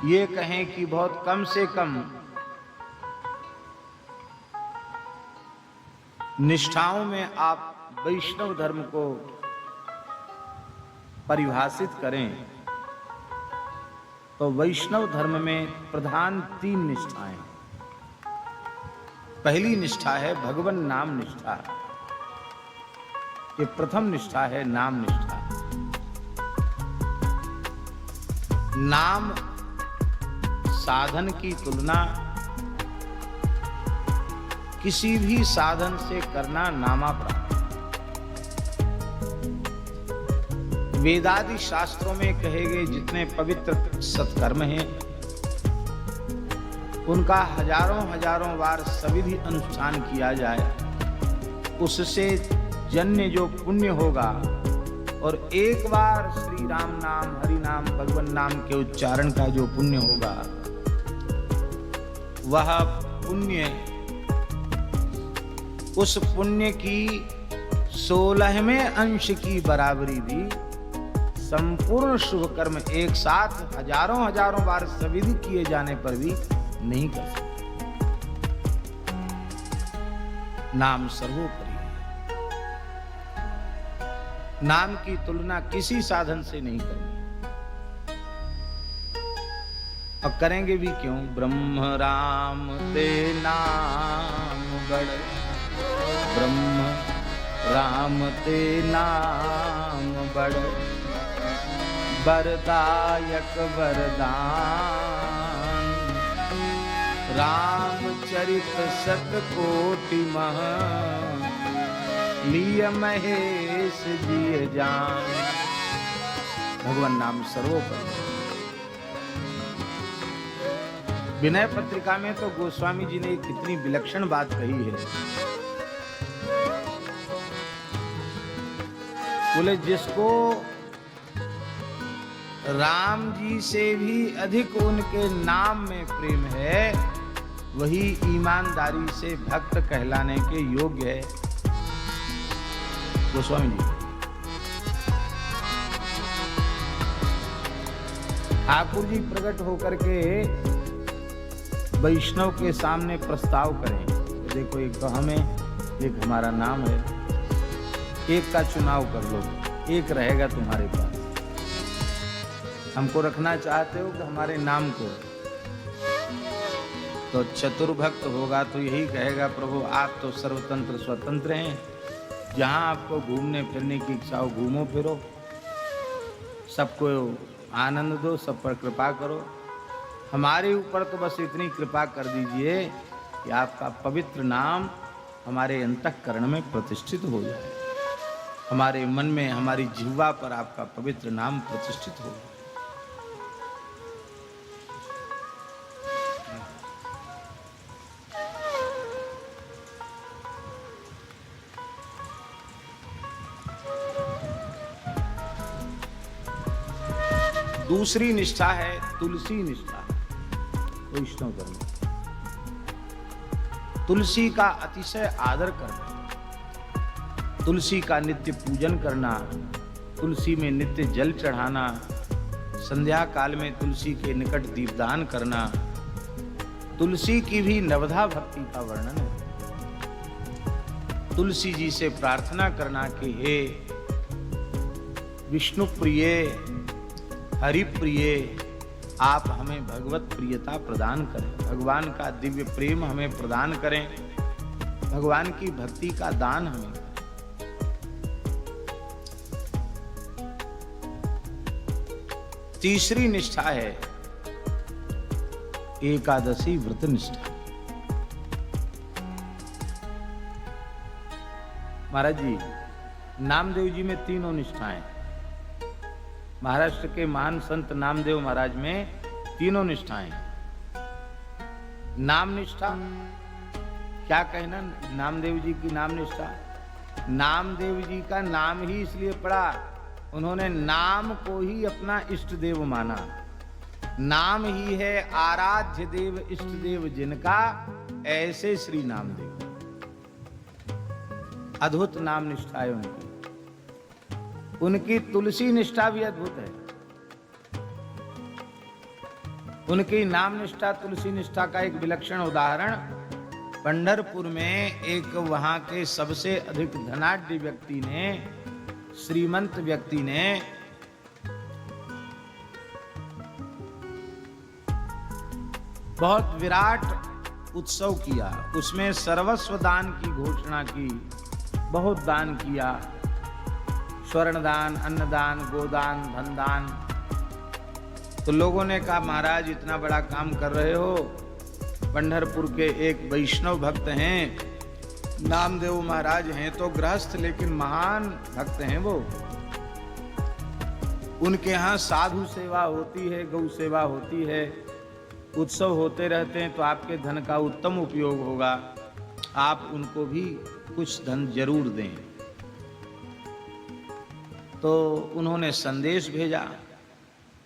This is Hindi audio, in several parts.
ये कहें कि बहुत कम से कम निष्ठाओं में आप वैष्णव धर्म को परिभाषित करें तो वैष्णव धर्म में प्रधान 3 निष्ठाएं। पहली निष्ठा है भगवन नाम निष्ठा। ये प्रथम निष्ठा है नाम निष्ठा। नाम साधन की तुलना किसी भी साधन से करना नामापराध। वेदादि शास्त्रों में कहे गए जितने पवित्र सत्कर्म हैं उनका हजारों बार सविधि अनुष्ठान किया जाए, उससे जन्य जो पुण्य होगा और एक बार श्री राम नाम हरि नाम भगवान नाम के उच्चारण का जो पुण्य होगा वह पुण्य उस पुण्य की 16वें अंश की बराबरी भी संपूर्ण शुभ कर्म एक साथ हजारों बार सविधि किए जाने पर भी नहीं कर सकते। नाम सर्वोपरि है। नाम की तुलना किसी साधन से नहीं करनी और करेंगे भी क्यों। ब्रह्म राम ते नाम बड़, ब्रह्म राम ते नाम बड़, वरदायक वरदान, रामचरित शतकोटि मह, लिय महेश जिय जान। भगवान नाम सर्वोपरि। विनय पत्रिका में तो गोस्वामी जी ने कितनी विलक्षण बात कही है। बोले जिसको राम जी से भी अधिक उनके नाम में प्रेम है वही ईमानदारी से भक्त कहलाने के योग्य है। गोस्वामी जी ठाकुर जी प्रकट होकर के वैष्णव के सामने प्रस्ताव करें, देखो एक तो हमें, एक हमारा नाम है, एक का चुनाव कर लो, एक रहेगा तुम्हारे पास। हमको रखना चाहते हो कि हमारे नाम को? तो चतुर्भक्त होगा तो यही कहेगा प्रभु आप तो सर्वतंत्र स्वतंत्र हैं, जहां आपको घूमने फिरने की इच्छा हो घूमो फिरो, सबको आनंद दो, सब पर कृपा करो। हमारे ऊपर तो बस इतनी कृपा कर दीजिए कि आपका पवित्र नाम हमारे अंतःकरण में प्रतिष्ठित हो जाए, हमारे मन में, हमारी जिह्वा पर आपका पवित्र नाम प्रतिष्ठित हो। दूसरी निष्ठा है तुलसी निष्ठा। वैष्णव धर्म तुलसी का अतिशय आदर करना, तुलसी का नित्य पूजन करना, तुलसी में नित्य जल चढ़ाना, संध्या काल में तुलसी के निकट दीपदान करना। तुलसी की भी नवधा भक्ति का वर्णन है। तुलसी जी से प्रार्थना करना कि हे विष्णु प्रिय, हरि प्रिय, आप हमें भगवत प्रियता प्रदान करें, भगवान का दिव्य प्रेम हमें प्रदान करें, भगवान की भक्ति का दान हमें। तीसरी निष्ठा है एकादशी व्रत निष्ठा। महाराज जी नामदेव जी में तीनों निष्ठाएं, महाराष्ट्र के महान संत नामदेव महाराज में तीनों निष्ठाएं। नाम निष्ठा क्या कहना, नामदेव जी की नाम निष्ठा। नामदेव जी का नाम ही इसलिए पड़ा, उन्होंने नाम को ही अपना इष्ट देव माना। नाम ही है आराध्य देव, इष्ट देव जिनका, ऐसे श्री नामदेव। अद्भुत नाम निष्ठा है उनकी। उनकी तुलसी निष्ठा भी अद्भुत है। उनकी नाम निष्ठा, तुलसी निष्ठा का एक विलक्षण उदाहरण पंढरपुर में एक वहां के सबसे अधिक धनाढ्य व्यक्ति ने, श्रीमंत व्यक्ति ने बहुत विराट उत्सव किया। उसमें सर्वस्व दान की घोषणा की, बहुत दान किया, स्वर्ण दान, अन्नदान, गोदान, धन दान। तो लोगों ने कहा महाराज इतना बड़ा काम कर रहे हो, पंढरपुर के एक वैष्णव भक्त हैं, नामदेव महाराज हैं तो गृहस्थ लेकिन महान भक्त हैं वो, उनके यहाँ साधु सेवा होती है, गौ सेवा होती है, उत्सव होते रहते हैं, तो आपके धन का उत्तम उपयोग होगा, आप उनको भी कुछ धन जरूर दें। तो उन्होंने संदेश भेजा।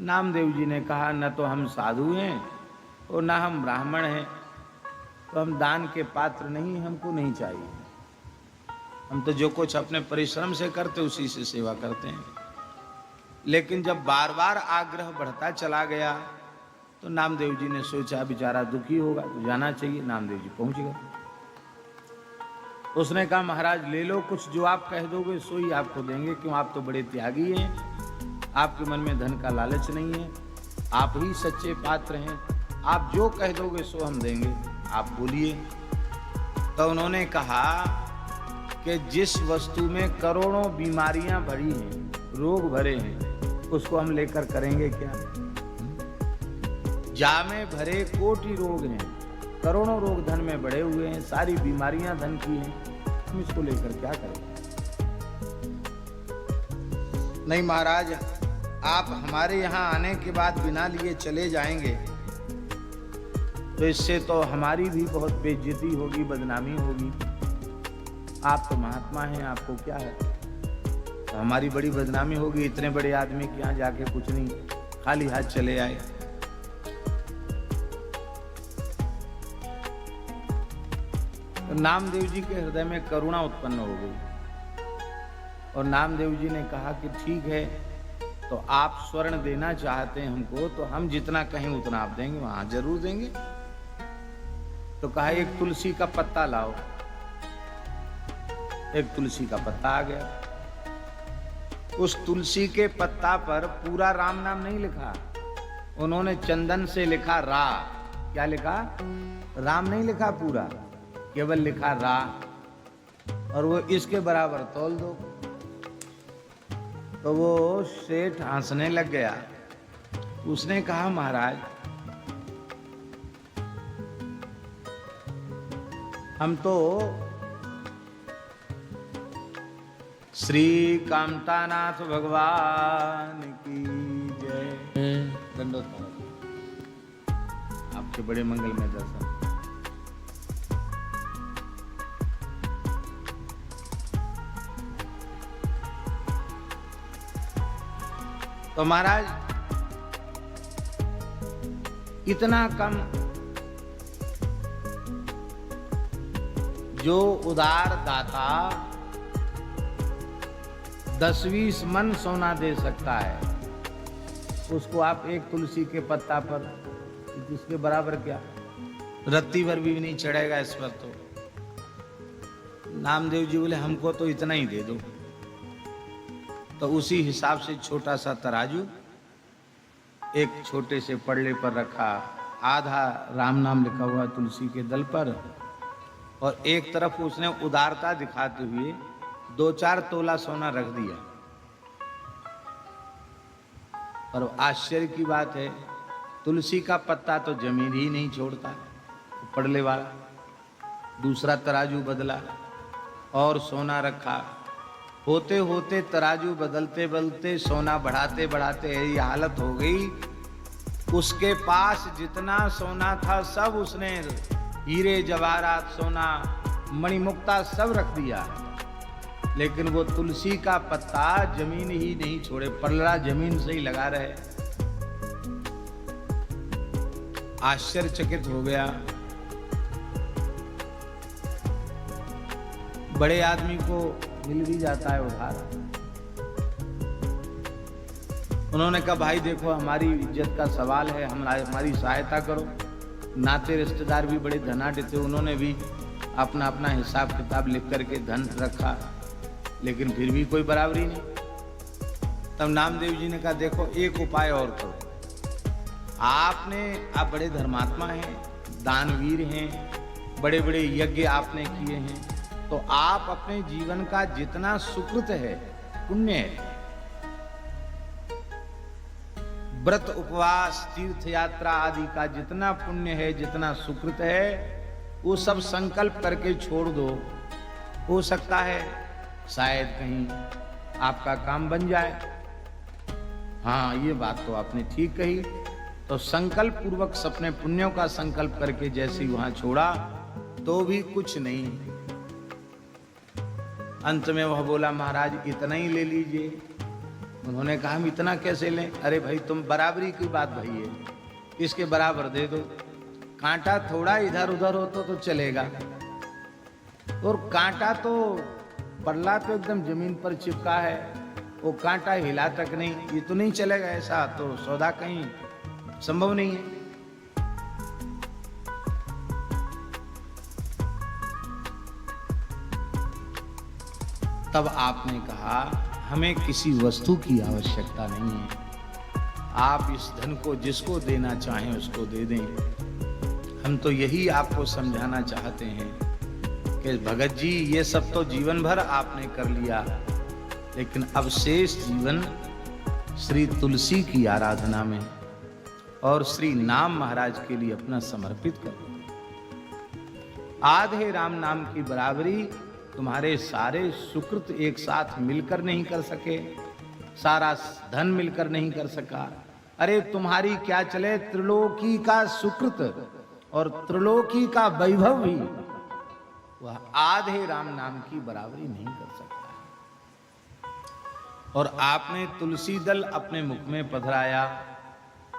नामदेव जी ने कहा न तो हम साधु हैं और न हम ब्राह्मण हैं, तो हम दान के पात्र नहीं, हमको नहीं चाहिए। हम तो जो कुछ अपने परिश्रम से करते उसी से सेवा करते हैं। लेकिन जब बार बार आग्रह बढ़ता चला गया तो नामदेव जी ने सोचा बेचारा दुखी होगा तो जाना चाहिए। नामदेव जी पहुंच गए। उसने कहा महाराज ले लो, कुछ जो आप कह दोगे सो ही आपको देंगे, क्यों आप तो बड़े त्यागी हैं, आपके मन में धन का लालच नहीं है, आप ही सच्चे पात्र हैं, आप जो कह दोगे सो हम देंगे, आप बोलिए। तो उन्होंने कहा कि जिस वस्तु में करोड़ों बीमारियां भरी हैं, रोग भरे हैं, उसको हम लेकर करेंगे क्या? जामे भरे कोटि रोग हैं, करोड़ों रोग धन में बढ़े हुए हैं, सारी बीमारियां धन की हैं, हम इसको लेकर क्या करें? नहीं महाराज, आप हमारे यहाँ आने के बाद बिना लिए चले जाएंगे तो इससे तो हमारी भी बहुत बेइज्जती होगी, बदनामी होगी। आप तो महात्मा हैं, आपको क्या है? तो हमारी बड़ी बदनामी होगी, इतने बड़े आदमी के यहाँ जाके कुछ नहीं, खाली हाथ चले आए। तो नामदेव जी के हृदय में करुणा उत्पन्न हो गई और नामदेव जी ने कहा कि ठीक है, तो आप स्वर्ण देना चाहते हैं हमको, तो हम जितना कहें उतना आप देंगे, वहां जरूर देंगे। तो कहा एक तुलसी का पत्ता लाओ। एक तुलसी का पत्ता आ गया। उस तुलसी के पत्ता पर पूरा राम नाम नहीं लिखा, उन्होंने चंदन से लिखा रा। क्या लिखा? राम नहीं लिखा पूरा, केवल लिखा रा। और वो इसके बराबर तौल दो। तो वो सेठ हंसने लग गया। उसने कहा महाराज हम तो श्री कामतानाथ भगवान की जय। दंडोत आपके बड़े मंगल में दर्शन। तो महाराज इतना कम जो उदार दाता 10-20 मन सोना दे सकता है, उसको आप एक तुलसी के पत्ता पर, इसके बराबर क्या, रत्ती भर भी नहीं चढ़ेगा इस पर। तो नामदेव जी बोले हमको तो इतना ही दे दो। तो उसी हिसाब से छोटा सा तराजू एक छोटे से पड़ले पर रखा, आधा राम नाम लिखा हुआ तुलसी के दल पर, और एक तरफ उसने उदारता दिखाते हुए 2-4 तोला सोना रख दिया। पर आश्चर्य की बात है, तुलसी का पत्ता तो जमीन ही नहीं छोड़ता, पड़ले वाला। दूसरा तराजू बदला और सोना रखा। होते होते तराजू बदलते बदलते सोना बढ़ाते बढ़ाते ये हालत हो गई, उसके पास जितना सोना था सब उसने, हीरे जवाहरात, सोना, मणिमुक्ता सब रख दिया, लेकिन वो तुलसी का पत्ता जमीन ही नहीं छोड़े, पल्ला जमीन से ही लगा रहे। आश्चर्यचकित हो गया। बड़े आदमी को मिल भी जाता है उधार, उन्होंने कहा भाई देखो हमारी इज्जत का सवाल है, हमारी सहायता करो। नाते रिश्तेदार भी बड़े धनाढ़ थे, उन्होंने भी अपना अपना हिसाब किताब लिख करके धन रखा, लेकिन फिर भी कोई बराबरी नहीं। तब नामदेव जी ने कहा देखो एक उपाय और करो, आप बड़े धर्मात्मा हैं, दानवीर हैं, बड़े बड़े यज्ञ आपने किए हैं, तो आप अपने जीवन का जितना सुकृत है, पुण्य है, व्रत उपवास तीर्थ यात्रा आदि का जितना पुण्य है, जितना सुकृत है, वो सब संकल्प करके छोड़ दो। हो सकता है शायद कहीं आपका काम बन जाए। हाँ, ये बात तो आपने ठीक कही। तो संकल्प पूर्वक अपने पुण्यों का संकल्प करके जैसे ही वहां छोड़ा तो भी कुछ नहीं। अंत में वह बोला महाराज इतना ही ले लीजिए। उन्होंने कहा हम इतना कैसे लें? अरे भाई तुम बराबरी की बात भाई है, इसके बराबर दे दो। कांटा थोड़ा इधर उधर हो तो चलेगा, और कांटा तो पल्ला तो एकदम जमीन पर चिपका है, वो कांटा हिला तक नहीं, ये तो नहीं चलेगा। ऐसा तो सौदा कहीं संभव नहीं है। तब आपने कहा हमें किसी वस्तु की आवश्यकता नहीं है, आप इस धन को जिसको देना चाहें उसको दे दें। हम तो यही आपको समझाना चाहते हैं कि भगत जी ये सब तो जीवन भर आपने कर लिया, लेकिन अब शेष जीवन श्री तुलसी की आराधना में और श्री नाम महाराज के लिए अपना समर्पित करो। आधे राम नाम की बराबरी तुम्हारे सारे सुकृत एक साथ मिलकर नहीं कर सके, सारा धन मिलकर नहीं कर सका। अरे तुम्हारी क्या चले, त्रिलोकी का सुकृत और त्रिलोकी का वैभव भी वह आधे राम नाम की बराबरी नहीं कर सकता। और आपने तुलसी दल अपने मुख में पधराया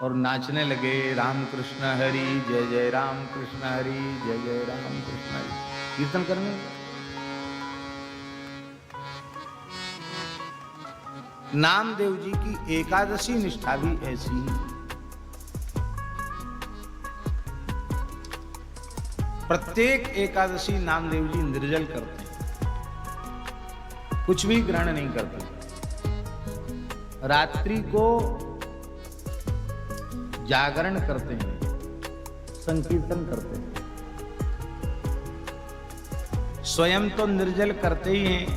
और नाचने लगे, राम कृष्ण हरि जय जय राम कृष्ण हरि जय जय राम कृष्ण हरि, कीर्तन करने। नामदेव जी की एकादशी निष्ठा भी ऐसी ही। प्रत्येक एकादशी नामदेव जी निर्जल करते हैं, कुछ भी ग्रहण नहीं करते। रात्रि को जागरण करते हैं, संकीर्तन करते हैं। स्वयं तो निर्जल करते ही हैं,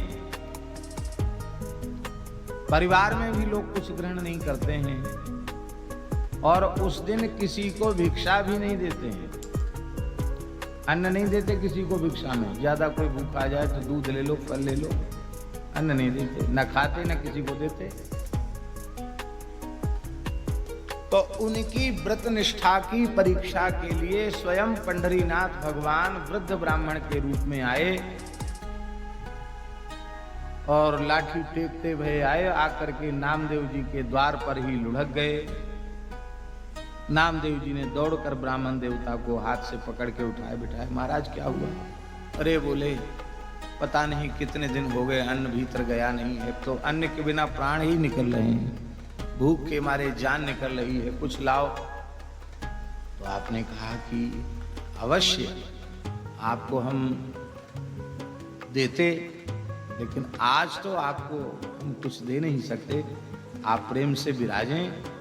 परिवार में भी लोग कुछ ग्रहण नहीं करते हैं, और उस दिन किसी को भिक्षा भी नहीं देते हैं, अन्न नहीं देते किसी को भिक्षा में। ज्यादा कोई भूखा आ जाए तो दूध ले लो, फल ले लो, अन्न नहीं देते, न खाते न किसी को देते। तो उनकी व्रत निष्ठा की परीक्षा के लिए स्वयं पंढरीनाथ भगवान वृद्ध ब्राह्मण के रूप में आए और लाठी टेकते हुए आए, आकर के नामदेव जी के द्वार पर ही लुढ़क गए। नामदेव जी ने दौड़कर ब्राह्मण देवता को हाथ से पकड़ के उठाए बिठाए। महाराज क्या हुआ? अरे बोले पता नहीं कितने दिन हो गए अन्न भीतर गया नहीं है, तो अन्न के बिना प्राण ही निकल रहे हैं, भूख के मारे जान निकल रही है, कुछ लाओ। तो आपने कहा कि अवश्य आपको हम देते, लेकिन आज तो आपको हम कुछ दे नहीं सकते, आप प्रेम से विराजें।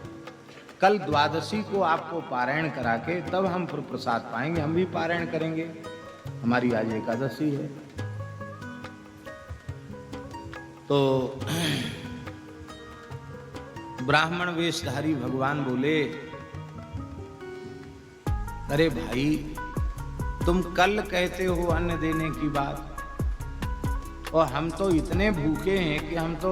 कल द्वादशी को आपको पारायण करा के तब हम फिर प्रसाद पाएंगे, हम भी पारायण करेंगे, हमारी आज एकादशी है। तो ब्राह्मण वेशधारी भगवान बोले, अरे भाई तुम कल कहते हो अन्न देने की बात, और हम तो इतने भूखे हैं कि हम तो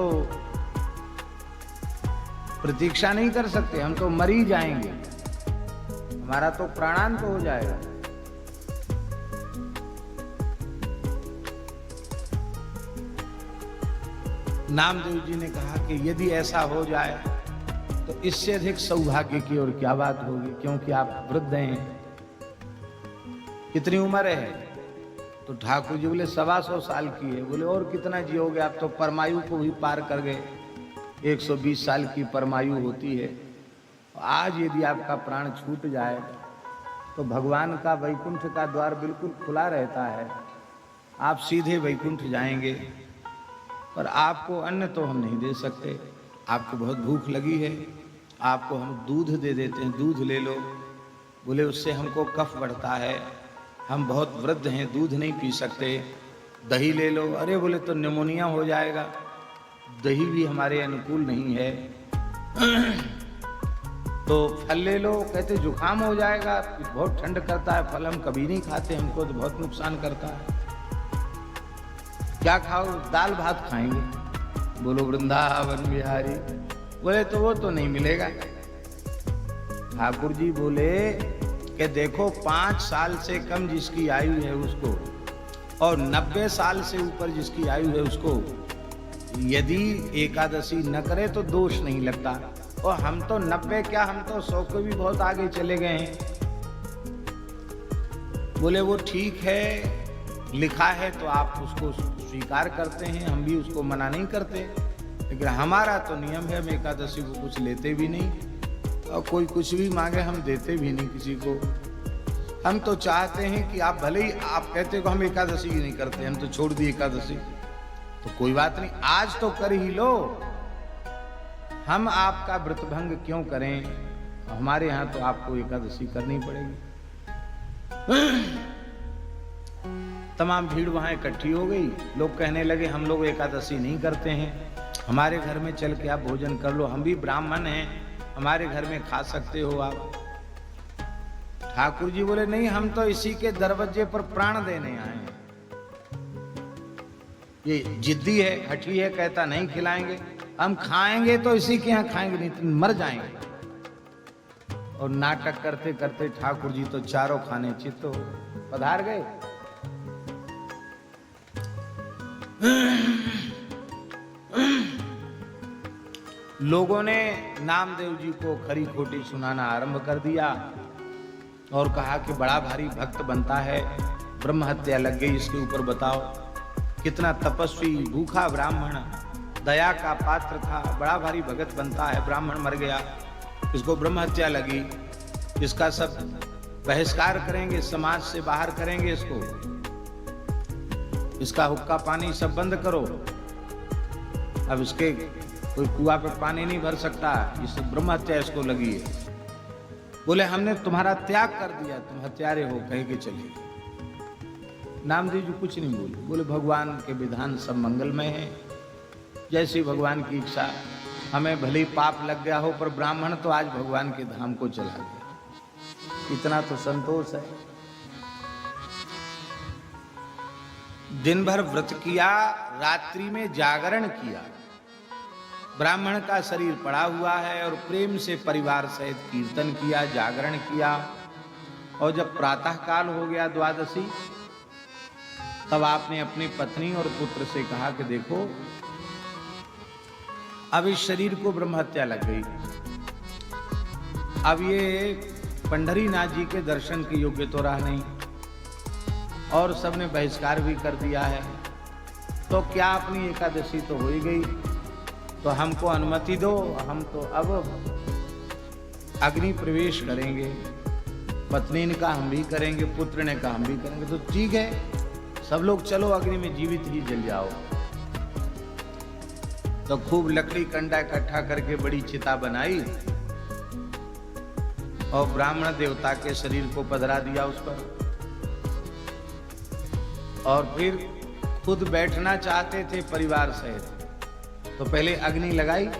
प्रतीक्षा नहीं कर सकते, हम तो मर ही जाएंगे, हमारा तो प्राणांत हो जाएगा। नामदेव जी ने कहा कि यदि ऐसा हो जाए तो इससे अधिक सौभाग्य की और क्या बात होगी, क्योंकि आप वृद्ध हैं। कितनी उम्र है? तो ठाकुर जी बोले 125 साल की है। बोले और कितना जियोगे? आप तो परमायु को भी पार कर गए। 120 साल की परमायु होती है। आज यदि आपका प्राण छूट जाए तो भगवान का वैकुंठ का द्वार बिल्कुल खुला रहता है, आप सीधे वैकुंठ जाएंगे। पर आपको अन्न तो हम नहीं दे सकते, आपको बहुत भूख लगी है, आपको हम दूध दे देते हैं, दूध ले लो। बोले उससे हमको कफ बढ़ता है, हम बहुत वृद्ध हैं, दूध नहीं पी सकते। दही ले लो, अरे बोले तो निमोनिया हो जाएगा, दही भी हमारे अनुकूल नहीं है। तो फल ले लो, कहते जुकाम हो जाएगा, बहुत ठंड करता है, फल हम कभी नहीं खाते, हमको तो बहुत नुकसान करता है। क्या खाओ, दाल भात खाएंगे। बोलो वृंदावन बिहारी। बोले तो वो तो नहीं मिलेगा। ठाकुर जी बोले कि देखो 5 साल से कम जिसकी आयु है उसको और 90 साल से ऊपर जिसकी आयु है उसको यदि एकादशी न करे तो दोष नहीं लगता। और हम तो 90 क्या, हम तो 100 के भी बहुत आगे चले गए हैं। बोले वो ठीक है, लिखा है तो आप उसको स्वीकार करते हैं, हम भी उसको मना नहीं करते, लेकिन हमारा तो नियम है, हम एकादशी को कुछ लेते भी नहीं और कोई कुछ भी मांगे हम देते भी नहीं किसी को। हम तो चाहते हैं कि आप भले ही आप कहते हो हम एकादशी ही नहीं करते, हम तो छोड़ दी एकादशी, तो कोई बात नहीं, आज तो कर ही लो, हम आपका व्रत भंग क्यों करें, हमारे यहाँ तो आपको एकादशी करनी पड़ेगी। तमाम भीड़ वहां इकट्ठी हो गई, लोग कहने लगे हम लोग एकादशी नहीं करते हैं, हमारे घर में चल के आप भोजन कर लो, हम भी ब्राह्मण हैं, हमारे घर में खा सकते हो आप। ठाकुर जी बोले नहीं, हम तो इसी के दरवाजे पर प्राण देने आए हैं। ये जिद्दी है, हठी है, कहता नहीं खिलाएंगे, हम खाएंगे तो इसी के यहाँ खाएंगे, नहीं तो मर जाएंगे। और नाटक करते करते ठाकुर जी तो चारों खाने चित्त हो पधार गए। लोगों ने नामदेव जी को खरी खोटी सुनाना आरंभ कर दिया और कहा कि बड़ा भारी भक्त बनता है, ब्रह्म हत्या लग गई इसके ऊपर, बताओ कितना तपस्वी भूखा ब्राह्मण, दया का पात्र था, बड़ा भारी भगत बनता है, ब्राह्मण मर गया, इसको ब्रह्म हत्या लगी, इसका सब बहिष्कार करेंगे, समाज से बाहर करेंगे इसको, इसका हुक्का पानी सब बंद करो, अब इसके कोई कुआं पे पानी नहीं भर सकता, इससे ब्रह्म हत्या इसको लगी है। बोले हमने तुम्हारा त्याग कर दिया, तुम हत्यारे हो कह के चले। नामदेव जी कुछ नहीं बोले, बोले भगवान के विधान सब मंगलमय है, जैसी भगवान की इच्छा, हमें भले पाप लग गया हो पर ब्राह्मण तो आज भगवान के धाम को चला गया, इतना तो संतोष है। दिन भर व्रत किया, रात्रि में जागरण किया, ब्राह्मण का शरीर पड़ा हुआ है और प्रेम से परिवार सहित कीर्तन किया, जागरण किया। और जब प्रातः काल हो गया द्वादशी, तब आपने अपनी पत्नी और पुत्र से कहा कि देखो अब इस शरीर को ब्रह्म हत्या लग गई, अब ये पंढरीनाथ जी के दर्शन के योग्य तो रहा नहीं और सबने बहिष्कार भी कर दिया है, तो क्या अपनी एकादशी तो हो ही गई, तो हमको अनुमति दो, हम तो अब अग्नि प्रवेश करेंगे। पत्नी ने कहा हम भी करेंगे, पुत्र ने कहा हम भी करेंगे, तो ठीक है सब लोग चलो अग्नि में जीवित ही जल जाओ। तो खूब लकड़ी कंडा इकट्ठा करके बड़ी चिता बनाई और ब्राह्मण देवता के शरीर को पधरा दिया उस पर, और फिर खुद बैठना चाहते थे परिवार सहित, तो पहले अग्नि लगाई,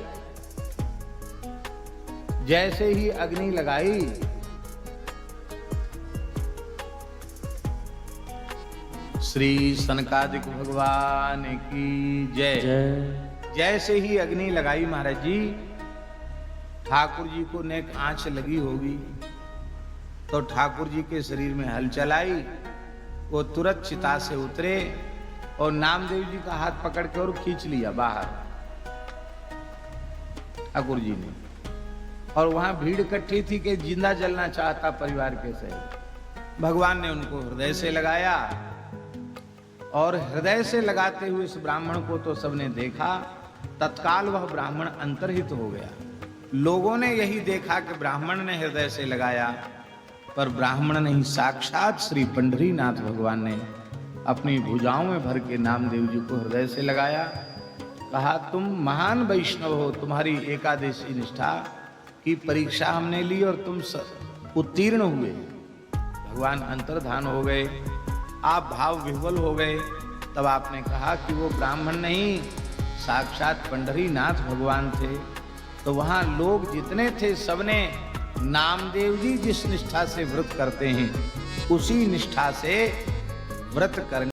जैसे ही अग्नि लगाई श्री सनकादिक भगवान की जय। जैसे ही अग्नि लगाई महाराज जी, ठाकुर जी को नेक आंच लगी होगी, तो ठाकुर जी के शरीर में हलचल आई, वो तुरंत चिता से उतरे और नामदेव जी का हाथ पकड़ के और खींच लिया बाहर ठाकुर जी ने। और वहां भीड़ इकट्ठी थी कि जिंदा जलना चाहता परिवार के सहित। भगवान ने उनको हृदय से लगाया और हृदय से लगाते हुए इस ब्राह्मण को तो सबने देखा तत्काल वह ब्राह्मण अंतर्हित हो गया। लोगों ने यही देखा कि ब्राह्मण ने हृदय से लगाया, पर ब्राह्मण नहीं, साक्षात श्री पंढरीनाथ भगवान ने अपनी भुजाओं में भर के नामदेव जी को हृदय से लगाया। कहा, तुम महान वैष्णव हो, तुम्हारी एकादशी निष्ठा की परीक्षा हमने ली और तुम उत्तीर्ण हुए। भगवान अंतर्धान हो गए, आप भाव विह्वल हो गए। तब आपने कहा कि वो ब्राह्मण नहीं, साक्षात पंढरीनाथ भगवान थे। तो वहां लोग जितने थे सबने नामदेव जी जिस निष्ठा से व्रत करते हैं उसी निष्ठा से व्रत करने